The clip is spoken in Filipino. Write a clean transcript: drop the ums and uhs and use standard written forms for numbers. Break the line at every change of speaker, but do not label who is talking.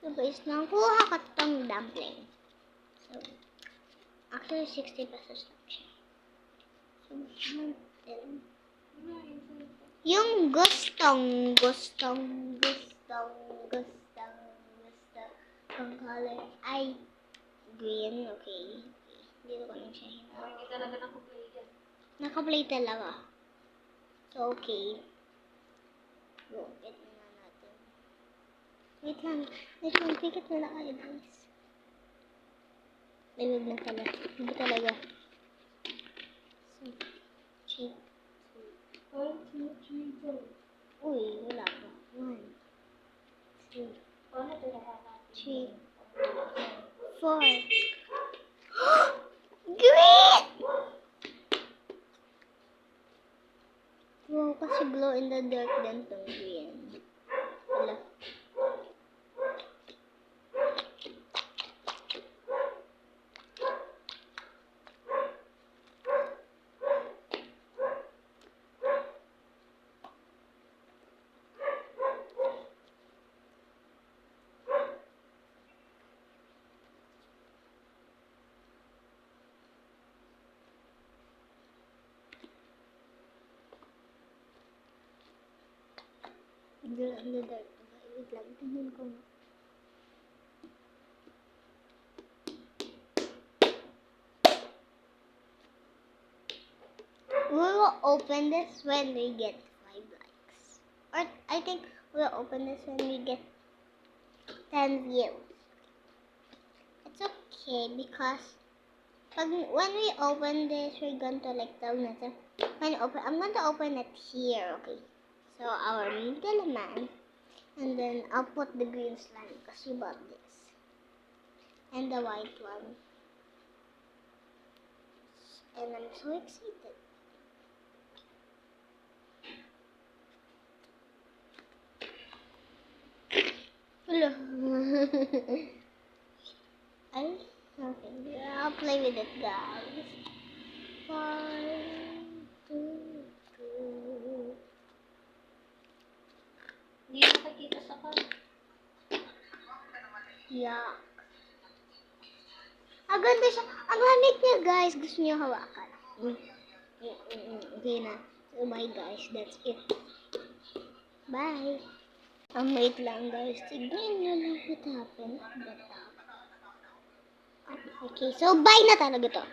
So guys, nakuha ka tong dumpling. So, actually 60 pesos lang siya. So, yung gustong ang color ay green, okay. Hindi ko lang siya hinawa.
Hindi talaga nakaplay yan.
Nakaplay talaga. So, okay. Go, get na natin. Wait lang, pikit na lang kayo guys. Nalog na pala. Hindi talaga. So, cheap.
1, 2, 3, go.
Uy, wala pa. 1, 2,
Paano ito nakakatin?
3, 4. Green! Wow, kasi glow in the dark din tong green. Wala. Glow in the dark. Wait lang, tingnan ko. We will open this when we get 5 likes. Or I think we'll open this when we get 10 views. It's okay because when we open this, we're going to like tell Nessa. I'm going to open it here, okay? So our middleman, and then I'll put the green slime because you bought this, and the white one, and I'm so excited. Hello. Okay, I'll play with it, guys. 1, 2, 2.
Hindi nakakita sa kan.
Yeah. Ganda siya. Ang lamig niya, guys. Gusto niyo hawakan. Okay na. So, bye, guys. That's it. Bye. Wait lang, guys. Tignan nyo lang what happened. Okay, so bye na talaga to.